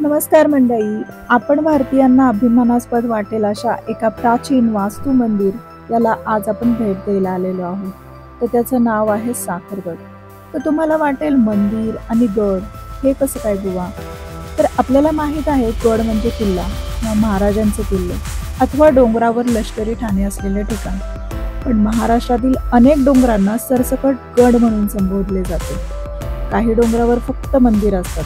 नमस्कार मंडळी, आपण भारतीयांना अभिमानास्पद वाटेल अशा एका प्राचीन वास्तू मंदिर याला आज आपण भेट द्यायला आलेलो आहोत. तर त्याचं नाव आहे साखरगड. तर तुम्हाला वाटेल मंदिर आणि गड हे कसं काय बुवा? तर आपल्याला माहित आहे गड म्हणजे किल्ला, महाराजांचे किल्ले अथवा डोंगरावर लष्करी ठाणे असलेले ठिकाण. पण महाराष्ट्रातील अनेक डोंगरांना सरसकट गड म्हणून संबोधले जाते. काही डोंगरावर फक्त मंदिर असतात.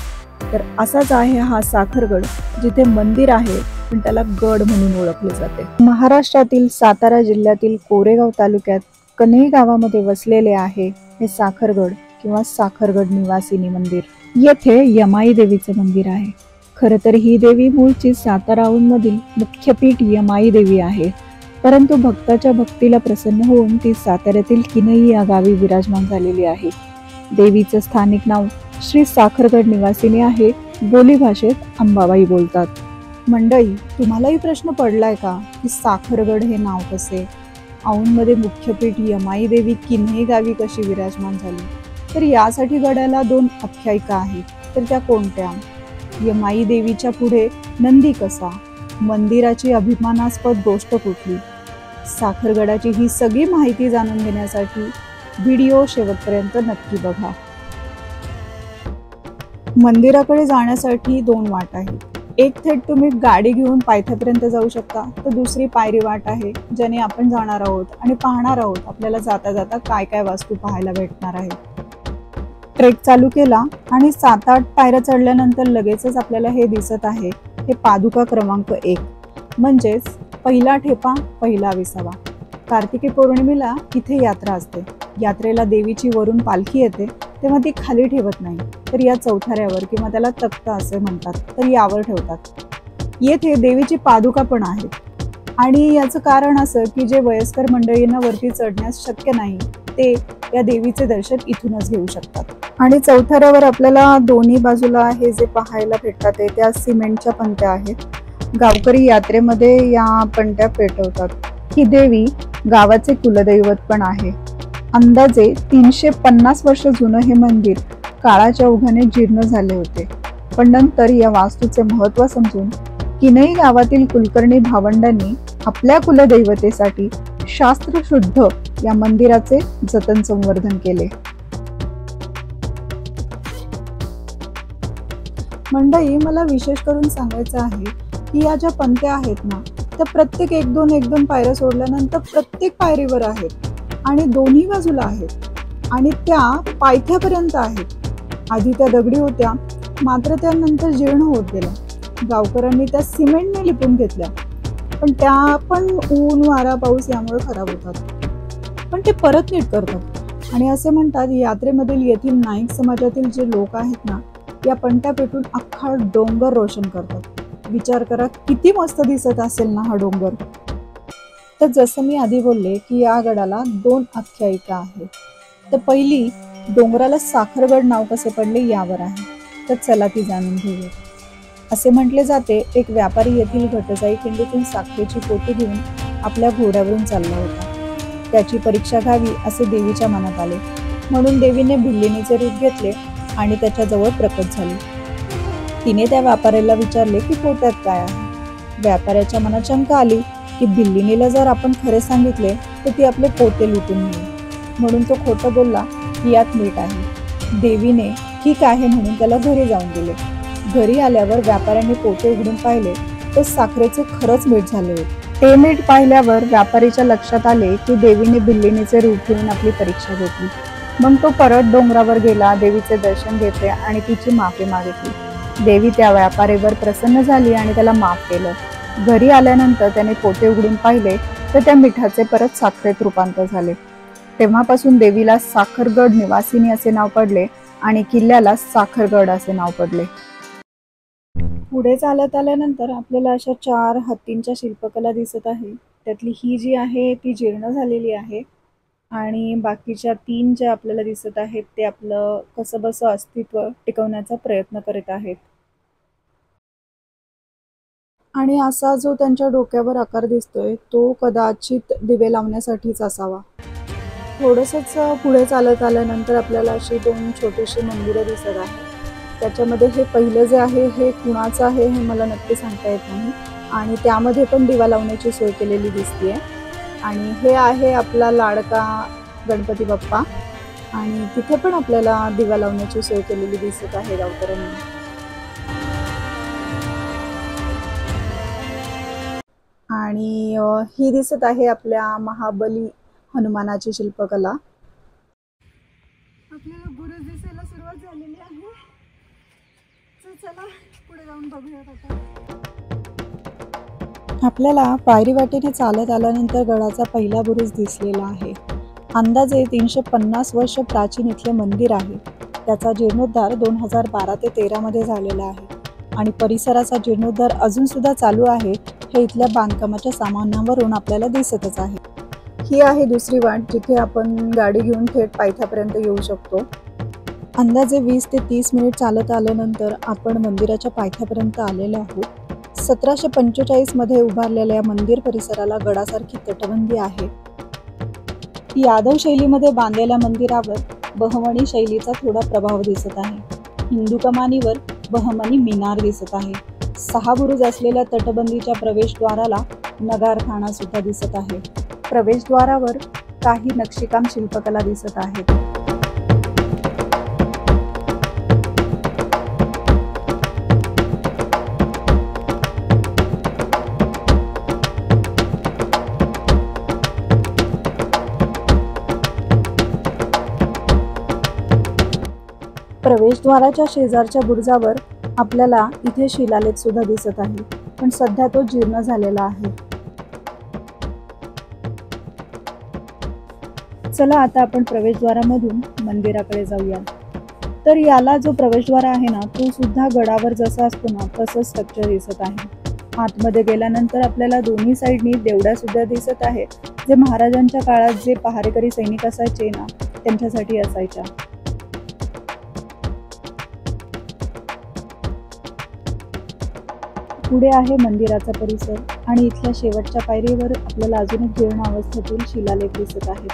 तर असाच आहे हा साखरगड, जिथे मंदिर आहे पण त्याला गड म्हणून ओळखले जाते. महाराष्ट्रातील सातारा जिल्ह्यातील कोरेगाव तालुक्यात कन्हे गावामध्ये वसलेले आहे हे साखरगड किंवा साखरगड निवासिनी मंदिर. येथे यमाई देवीचे मंदिर आहे. खर तर ही देवी मूळची सातारा मधील मुख्यपीठ यमाई देवी आहे, परंतु भक्ताच्या भक्तीला प्रसन्न होऊन ती साताऱ्यातील किन्हई या गावी विराजमान झालेली आहे. देवीचं स्थानिक नाव श्री साखरगड निवासिनी आहे. बोली भाषेत अंबाबाई बोलतात. मंडळी, तुम्हालाही प्रश्न पडलाय का की साखरगड हे नाव कसे? औंधमध्ये मुख्यपीठ यमाई देवी किन्हई गावी कशी विराजमान झाली? तर यासाठी गडाला दोन आख्यायिका आहेत. तर त्या कोणत्या? यमाई देवीच्या पुढे नंदी कसा? मंदिराची अभिमानास्पद गोष्ट कुठली? साखरगडाची ही सगळी माहिती जाणून घेण्यासाठी व्हिडिओ शेवटपर्यंत नक्की बघा. मंदिराकडे जाण्यासाठी दोन वाट आहेत. एक थेट तुम्ही गाडी घेऊन पायथ्यापर्यंत जाऊ शकता, तर दुसरी पायरी वाट आहे ज्याने आपण जाणार आहोत आणि पाहणार आहोत आपल्याला जाता जाता काय काय वास्तू पाहायला भेटणार आहे. ट्रेक चालू केला आणि 7-8 पायऱ्या चढल्यानंतर लगेचच आपल्याला हे दिसत आहे, हे पादुका क्रमांक 1, म्हणजेच पहिला ठेपा पहिला विसावा. कार्तिकी पौर्णिमेला इथे यात्रा असते. यात्रेला देवीची वरून पालखी येते तेव्हा ती खाली ठेवत नाही, तर या चौथऱ्यावर किंवा त्याला तख्ता असे म्हणतात, तर यावर ठेवतात. येथे देवीची पादुका पण आहेत आणि याचं कारण असं की जे वयस्कर मंडळींना वरती चढण्यास शक्य नाही ते या देवीचे दर्शन इथूनच घेऊ शकतात. आणि चौथऱ्यावर आपल्याला दोन्ही बाजूला हे जे पाहायला भेटतात ते त्या सिमेंटच्या पंत्या आहेत. गावकरी यात्रेमध्ये या पंत्या पेटवतात. ही देवी गावाचे कुलदैवत पण आहे. अंदाजे 350 वर्ष जुनं हे मंदिर काळाच्या ओघाने जीर्ण झाले होते. पण नंतर या वास्तूचे महत्त्व समजून किन्हई गावातील कुलकर्णी भावंडांनी आपल्या कुलदैवतेसाठी शास्त्रशुद्ध या मंदिराचे जतन संवर्धन केले. मंडळी, मला विशेष करून सांगायचं आहे की या ज्या पंत्या आहेत ना, त्या प्रत्येक 1-2 पायऱ्या सोडल्यानंतर प्रत्येक पायरीवर आहेत आणि दोन्ही बाजूला आहेत आणि त्या पायथ्यापर्यंत आहेत. आधी त्या दगडी होत्या, मात्र त्यानंतर जीर्ण होत गेल्या. गावकऱ्यांनी त्या सिमेंटने लिपून घेतल्या, पण त्या पण ऊन वारा पाऊस यामुळे खराब होतात. पण ते परत नीट करतात आणि असे म्हणतात यात्रेमधील येथील नाईक समाजातील जे लोक आहेत ना, या पंट्या पेटून अख्खा डोंगर रोशन करतात. विचार करा किती मस्त दिसत असेल ना हा डोंगर. तर जसं मी आधी बोलले की या गडाला दोन आख्यायिका आहेत. तर पहिली, डोंगराला साखरगड नाव कसे पडले यावर आहे. तर चला ती जाणून घेऊया. असे म्हटले जाते, एक व्यापारी येथील घटसाई खिंडीतून साखरेची पोती घेऊन आपल्या घोड्यावरून चालला होता. त्याची परीक्षा घ्यावी असे देवीच्या मनात आले, म्हणून देवीने भिल्लिणीचे रूप घेतले आणि त्याच्याजवळ प्रकट झाली. तिने त्या व्यापाऱ्याला विचारले की पोत्यात काय आहे. व्यापाऱ्याच्या मनात शंका आली की भिल्लिणीला जर आपण खरे सांगितले तर ती आपले पोते लुटून नेईल, म्हणून तो खोटं बोलला की यात मीठ आहे. देवीने ठीक आहे म्हणून त्याला घरी जाऊन दिले. घरी आल्यावर व्यापाऱ्याने पोते उघडून पाहिले तर साखरेचे खरंच मीठ झाले होते. ते मीठ पाहिल्यावर व्यापारीच्या लक्षात आले की देवीने भिल्लिणीचे रूप घेऊन आपली परीक्षा घेतली. मग तो परत डोंगरावर गेला, देवीचे दर्शन घेतले आणि तिची माफी मागितली. देवी त्या व्यापारीवर प्रसन्न झाली आणि त्याला माफ केलं. घरी आल्यानंतर त्याने पोते उघडून पाहिले तर त्या मिठाचे परत साखरेत रूपांतर झाले. तेव्हापासून देवीला साखरगड निवासिनी असे नाव पडले आणि किल्ल्याला साखरगड असे नाव पडले. पुढे चालत आल्यानंतर आपल्याला अशा 4 हत्तींच्या शिल्पकला दिसत आहे. त्यातली ही जी आहे ती जीर्ण झालेली आहे आणि बाकीच्या 3 ज्या आपल्याला दिसत आहेत ते आपलं कसंबसं अस्तित्व टिकवण्याचा प्रयत्न करत आहेत. आणि असा जो त्यांच्या डोक्यावर आकार दिसतोय तो कदाचित दिवे लावण्यासाठीच असावा. थोडंसंच पुढे चालत आल्यानंतर आपल्याला अशी 2 छोटीशी मंदिरं दिसत आहेत. त्याच्यामध्ये हे पहिलं जे आहे हे कुणाचं आहे हे मला नक्की सांगता येत नाही आणि त्यामध्ये पण दिवा लावण्याची सोय केलेली दिसते. आणि हे आहे आपला लाडका गणपती बाप्पा आणि तिथे पण आपल्याला दिवा लावण्याची सोय केलेली दिसत आहे गावकऱ्यांनी. आणि ही दिसत आहे आपल्या महाबली हनुमानाची शिल्पकला. आपल्याला गुरुज दिसायला सुरुवात झालेली आहे. चला पुढे जाऊन बघूयात आता. आपल्याला पायरी वाटेने चालत आल्यानंतर गडाचा पहिला बुरुज दिसलेला आहे. अंदाजे 350 वर्ष प्राचीन इथले मंदिर आहे. त्याचा जीर्णोद्धार 2012 ते 13 मध्ये झालेला आहे आणि परिसराचा जीर्णोद्धार अजून सुद्धा चालू आहे हे इथल्या बांधकामाच्या सामानावरून आपल्याला दिसतच आहे. ही आहे दुसरी वाट जिथे आपण गाडी घेऊन थेट पायथ्यापर्यंत येऊ शकतो. अंदाजे 20 ते 30 मिनिट चालत आल्यानंतर आपण मंदिराच्या पायथ्यापर्यंत आलेलो आहोत. 1745 मध्ये उभारलेल्या या मंदिर परिसराला गडासारखी तटबंदी आहे. यादव शैलीमध्ये बांधलेल्या मंदिरावर बहमनी शैलीचा थोडा प्रभाव दिसत आहे. हिंदू कमानीवर बहमनी मिनार दिसत आहे. 6 बुरुज असलेल्या तटबंदीच्या प्रवेशद्वाराला नगारखाना सुद्धा दिसत आहे. प्रवेशद्वारावर काही नक्षीकाम शिल्पकला दिसत आहेत. प्रवेशद्वाराच्या शेजारच्या बुरुजावर आपल्याला इथे शिलालेख सुद्धा दिसत आहे, पण सध्या तो जीर्ण झालेला आहे. चला आता आपण प्रवेशद्वारामधून मंदिराकडे जाऊया. तर याला जो प्रवेशद्वार आहे ना तो सुद्धा गडावर जसा असतो ना तसं स्ट्रक्चर दिसत आहे. आतमध्ये गेल्यानंतर आपल्याला दोन्ही साईडनी देवड्या सुद्धा दिसत आहेत, जे महाराजांच्या काळात जे पहारेकरी सैनिक असायचे ना त्यांच्यासाठी असायच्या. पुढे आहे मंदिराचा परिसर आणि इथल्या शेवटच्या पायरीवर आपल्याला अजून एक जीर्ण अवस्थेतील शिलालेख दिसत आहेत.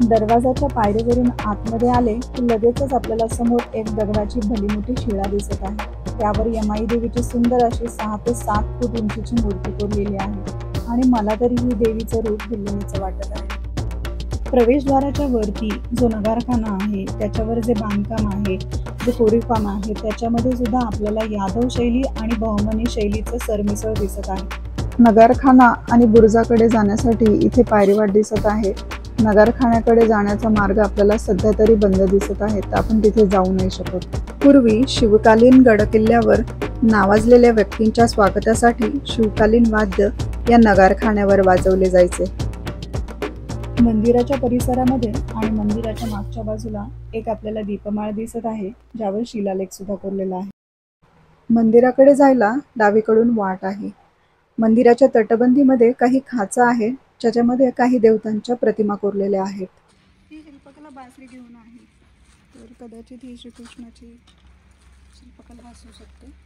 दरवाजाच्या पायरीवरून आतमध्ये आले की लगेचच आपल्याला समोर एक दगडाची भली मोठी शिळा दिसत आहे. त्यावर यमाई देवीची सुंदर अशी 6 ते 7 फूट उंचीची मूर्ती कोरलेली आहे आणि मला तरी ही देवीचं रूप दिल्लीचं वाटत आहे. प्रवेशद्वाराच्या वरती जो नगारखाना आहे त्याच्यावर जे बांधकाम आहे, जे कोरीवकाम आहे, त्याच्यामध्ये सुद्धा आपल्याला यादव शैली आणि बहमनी शैलीचं सरमिसळ दिसत आहे. नगारखाना आणि बुरुजाकडे जाण्यासाठी इथे पायरीवाट दिसत आहे. नगारखान्याकडे जाण्याचा मार्ग आपल्याला सध्या तरी बंद दिसत आहे, तर आपण तिथे जाऊ नाही शकत. पूर्वी शिवकालीन गडकिल्ल्यावर नावाजलेल्या व्यक्तींच्या स्वागतासाठी शिवकालीन वाद्य या नगारखान्यावर वाजवले जायचे. मंदिराच्या परिसरामध्ये आणि मंदिराच्या मागच्या बाजूला एक आपल्याला दीपमाळ दिसत आहे, ज्यावर शिलालेख सुद्धा कोरलेला आहे. मंदिराकडे जायला डावीकडून वाट आहे. मंदिराच्या तटबंदीमध्ये काही खाचा आहे, ज्याच्यामध्ये काही देवतांच्या प्रतिमा कोरलेल्या आहेत. ही शिल्पकला बासरी घेऊन आहे, तर कदाचित ही श्रीकृष्णाची शिल्पकला असू शकते.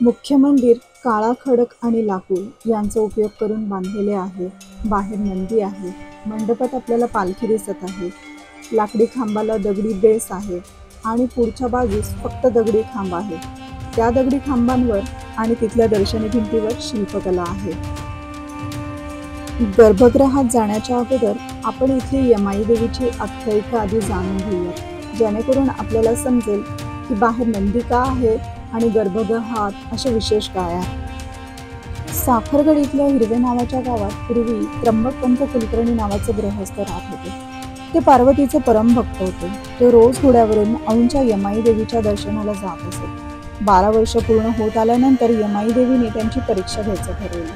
मुख्य मंदिर काळा खडक आणि लाकूड यांचा उपयोग करून बांधलेले आहे. बाहेर नंदी आहे. मंडपात आपल्याला पालखी दिसत आहे. लाकडी खांबाला दगडी बेस आहे आणि पुढच्या बाजूस फक्त दगडी खांब आहे. त्या दगडी खांबांवर आणि तिथल्या दर्शनी भिंतीवर शिल्पकला आहे. गर्भगृहात जाण्याच्या अगोदर आपण इथली यमाई देवीची आख्यायिका आधी जाणून घेऊयात, जेणेकरून आपल्याला समजेल की बाहेर नंदी का आहे आणि गर्भगृहात असे विशेष काय आहे. साखरगड इथल्या हिरवे नावाच्या गावात पूर्वी त्र्यंबकपंत कुलकर्णी नावाचे गृहस्थ राहत होते. ते पार्वतीचे परमभक्त होते. ते रोज घोड्यावरून औंधच्या यमाई देवीच्या दर्शनाला जात असत. 12 वर्ष पूर्ण होत आल्यानंतर यमाई देवीने त्यांची परीक्षा घ्यायचं ठरवलं.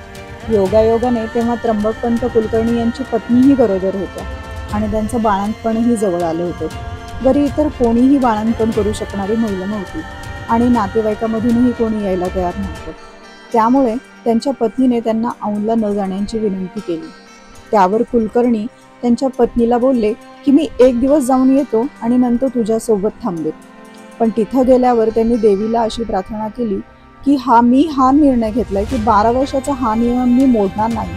योगायोगाने तेव्हा त्र्यंबकपंत कुलकर्णी यांची पत्नीही गरोदर होत्या आणि त्यांचं बाळंतपणही जवळ आलं होतं. घरी इतर कोणीही बाळंतपण करू शकणारी महिला नव्हती आणि नातेवाईकामधूनही कोणी यायला तयार नव्हतं. त्यामुळे त्यांच्या पत्नीने त्यांना औंधला न जाण्याची विनंती केली. त्यावर कुलकर्णी त्यांच्या पत्नीला बोलले की मी 1 दिवस जाऊन येतो आणि नंतर तुझ्यासोबत थांबेन. पण तिथं गेल्यावर त्यांनी देवीला अशी प्रार्थना केली की मी हा निर्णय घेतलाय की 12 वर्षाचा हा नियम मी मोडणार नाही.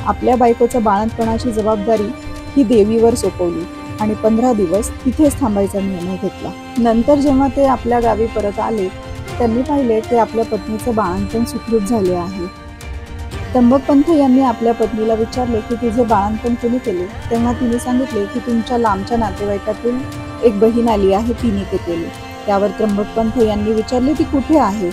आपल्या बायकोच्या बाळंतपणाची जबाबदारी ही देवीवर सोपवली आणि 15 दिवस तिथेच थांबायचा निर्णय घेतला. नंतर जेव्हा ते आपल्या गावी परत आले, त्यांनी पाहिले की आपल्या पत्नीचं बाळंतपण सुखरूप झाले आहे. त्र्यंबकपंत यांनी आपल्या पत्नीला विचारले की तिचे बाळंतपण कोणी केले. तेव्हा तिने सांगितले की तुमच्या लांबच्या नातेवाईकातील एक बहीण आली आहे, तिने ते केले. त्यावर त्र्यंबकपंत यांनी विचारले ती कुठे आहे.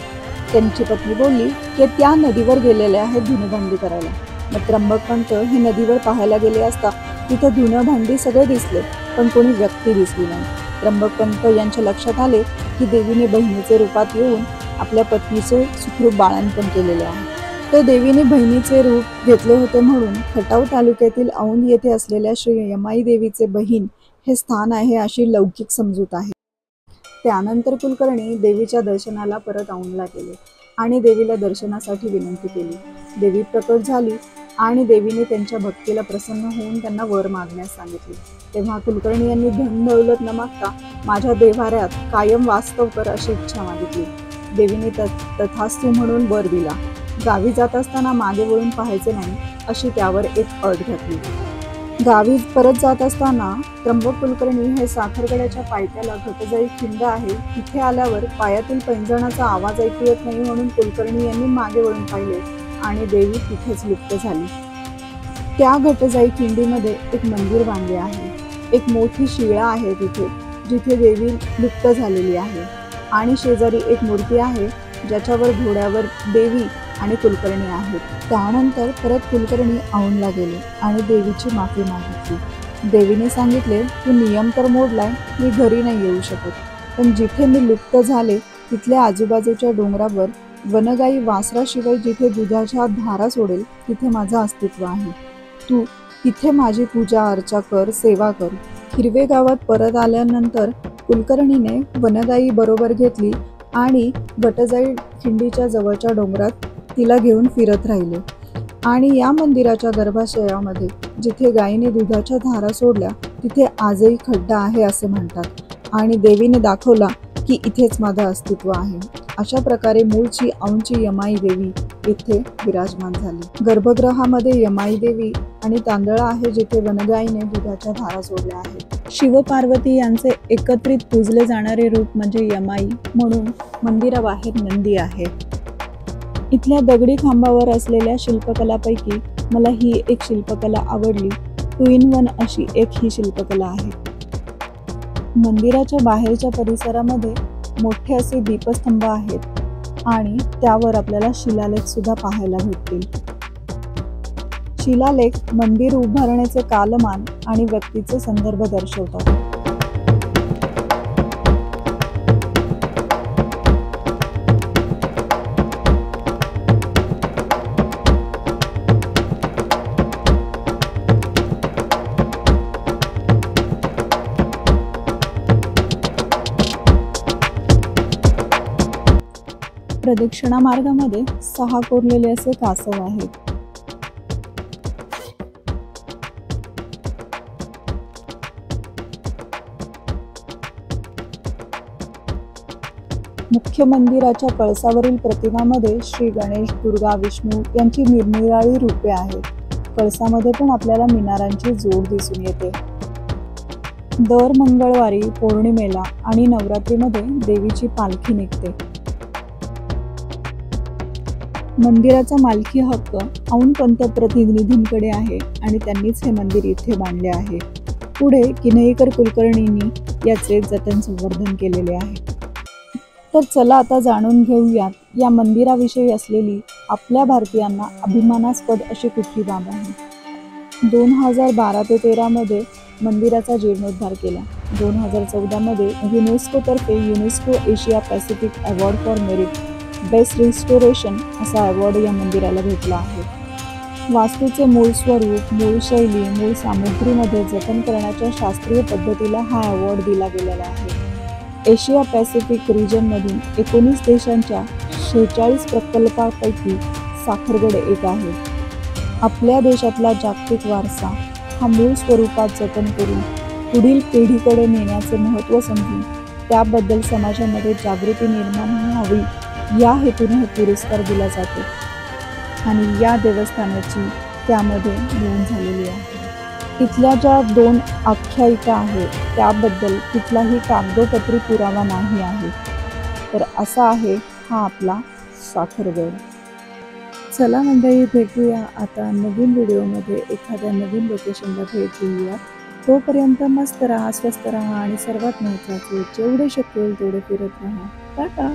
त्यांची पत्नी बोलली की त्या नदीवर गेलेले आहेत धुणभांडी करायला. मग त्र्यंबकपंत हे नदीवर पाहायला गेले असता तिथे धुणभांडी सगळे दिसले, पण कोणी व्यक्ती दिसली नाही. त्र्यंबकपंत यांच्या लक्षात आले की देवीने बहिणीचे रूपात येऊन आपल्या पत्नीचे सुखरूप बाळंतपण केलेले आहे. तर देवीने बहिणीचे रूप घेतले होते म्हणून खटाव तालुक्यातील औंध येथे असलेल्या श्री यमाई देवीचे बहीण हे स्थान आहे अशी लौकिक समजूत आहे. त्यानंतर कुलकर्णी देवीच्या दर्शनाला परत औंधला गेले आणि देवीला दर्शनासाठी विनंती केली. देवी प्रकट झाली आणि देवीने त्यांच्या भक्तीला प्रसन्न होऊन त्यांना वर मागण्यास सांगितले. तेव्हा कुलकर्णी यांनी धन दौलत न मागता माझ्या देव्हाऱ्यात कायम वास्तव कर अशी इच्छा मागितली. देवीने तथास्तु म्हणून वर दिला. गावी जात असताना मागे वळून पाहायचे नाही अशी त्यावर एक अट घातली. गावी परत जात असताना त्र्यंबक कुलकर्णी हे साखरगडाच्या पायथ्याला घटजाई खिंड आहे, तिथे आल्यावर पायातील पैंजणाचा आवाज ऐकू येत नाही म्हणून कुलकर्णी यांनी मागे वळून पाहिले आणि देवी तिथेच लुप्त झाली. त्या घटजाई खिंडीमध्ये एक मंदिर बांधले आहे. एक मोठी शिळा आहे तिथे, जिथे देवी लुप्त झालेली आहे आणि शेजारी एक मूर्ती आहे ज्याच्यावर घोड्यावर देवी आणि कुलकर्णी आहेत. त्यानंतर परत कुलकर्णी औंधला गेले आणि देवीची माफी मागितली. देवीने सांगितले की नियम तर मोडलाय, मी घरी नाही येऊ शकत, पण जिथे मी लुप्त झाले तिथल्या आजूबाजूच्या डोंगरावर वनगाई वासराशिवाय जिथे दुधाच्या धारा सोडेल तिथे माझं अस्तित्व आहे. तू तिथे माझी पूजा अर्चा कर, सेवा कर. हिरवे गावात परत आल्यानंतर कुलकर्णीने वनगाई बरोबर घेतली आणि घटजाई खिंडीच्या जवळच्या डोंगरात तिला घेऊन फिरत राहिले आणि या मंदिराच्या गर्भाशयामध्ये जिथे गायीने दुधाच्या धारा सोडल्या तिथे आजही खड्डा आहे असे म्हणतात आणि देवीने दाखवला की इथेच माझं अस्तित्व आहे. अशा प्रकारे मूळची औंधची यमाई देवी इथे विराजमान झाली. गर्भगृहामध्ये यमाई देवी आणि तांदळा आहे जिथे वनगाईने दुधाच्या धारा सोडल्या आहेत. शिव पार्वती यांचे एकत्रित पूजले जाणारे रूप म्हणजे यमाई म्हणून मंदिराबाहेर नंदी आहे. इथल्या दगडी खांबावर असलेल्या शिल्पकलापैकी मला ही एक शिल्पकला आवडली. 2 in 1 अशी एक ही शिल्पकला आहे. मंदिराच्या बाहेरच्या परिसरामध्ये मोठे असे दीपस्तंभ आहेत आणि त्यावर आपल्याला शिलालेख सुद्धा पाहायला भेटतील. शिलालेख मंदिर उभारण्याचे कालमान आणि व्यक्तीचे संदर्भ दर्शवतात. प्रदक्षिणा मार्गामध्ये 6 कोरलेले असे कासव आहेत. मुख्य मंदिराच्या कळसावरील प्रतिमामध्ये श्री गणेश, दुर्गा, विष्णू यांची निरनिराळी रूपे आहेत. कळसामध्ये पण आपल्याला मिनारांची जोड दिसून येते. दर मंगळवारी, पौर्णिमेला आणि नवरात्रीमध्ये देवीची पालखी निघते. मंदिराचा मालकी हक्क औंध पंत प्रतिनिधींकडे आहे आणि त्यांनीच हे मंदिर इथे बांधले आहे. पुढे किन्हईकर कुलकर्णींनी याचे जतन संवर्धन केलेले आहे. तर चला आता जाणून घेऊयात या मंदिराविषयी असलेली आपल्या भारतीयांना अभिमानास्पद अशी कुठली बाब आहे. 2012 ते 13 मध्ये मंदिराचा जीर्णोद्धार केला. 2014 मध्ये युनेस्कोतर्फे UNESCO Asia Pacific award for merit best restoration असा अवॉर्ड या मंदिराला भेटला आहे. वास्तूचे मूळ स्वरूप, मूळ शैली, मूळ सामुग्रीमध्ये जतन करण्याच्या शास्त्रीय पद्धतीला हा अवॉर्ड दिला गेलेला आहे. एशिया पॅसिफिक रिजनमधून 19 देशांच्या 46 प्रकल्पापैकी साखरगड एक आहे. आपल्या देशातला जागतिक वारसा हा मूळ स्वरूपात जतन करून पुढील पिढीकडे नेण्याचे महत्त्व समजून त्याबद्दल समाजामध्ये जागृती निर्माण व्हावी या हेतूने हे पुरस्कार दिला जातो आणि या देवस्थानाची त्यामध्ये नोंद झालेली आहे. तिथल्या ज्या 2 आख्यायिका आहेत त्याबद्दल कुठलाही कागदोपत्री पुरावा नाही आहे. तर असा आहे हा आपला साखरगड. चला मंडळी, भेटूया आता नवीन व्हिडिओमध्ये एखाद्या नवीन लोकेशनला भेट देऊया. तोपर्यंत मस्त राहा, स्वस्त राहा आणि सर्वात महत्त्वाचे जेवढे शक्य होईल तेवढे फिरत राहा. टाटा.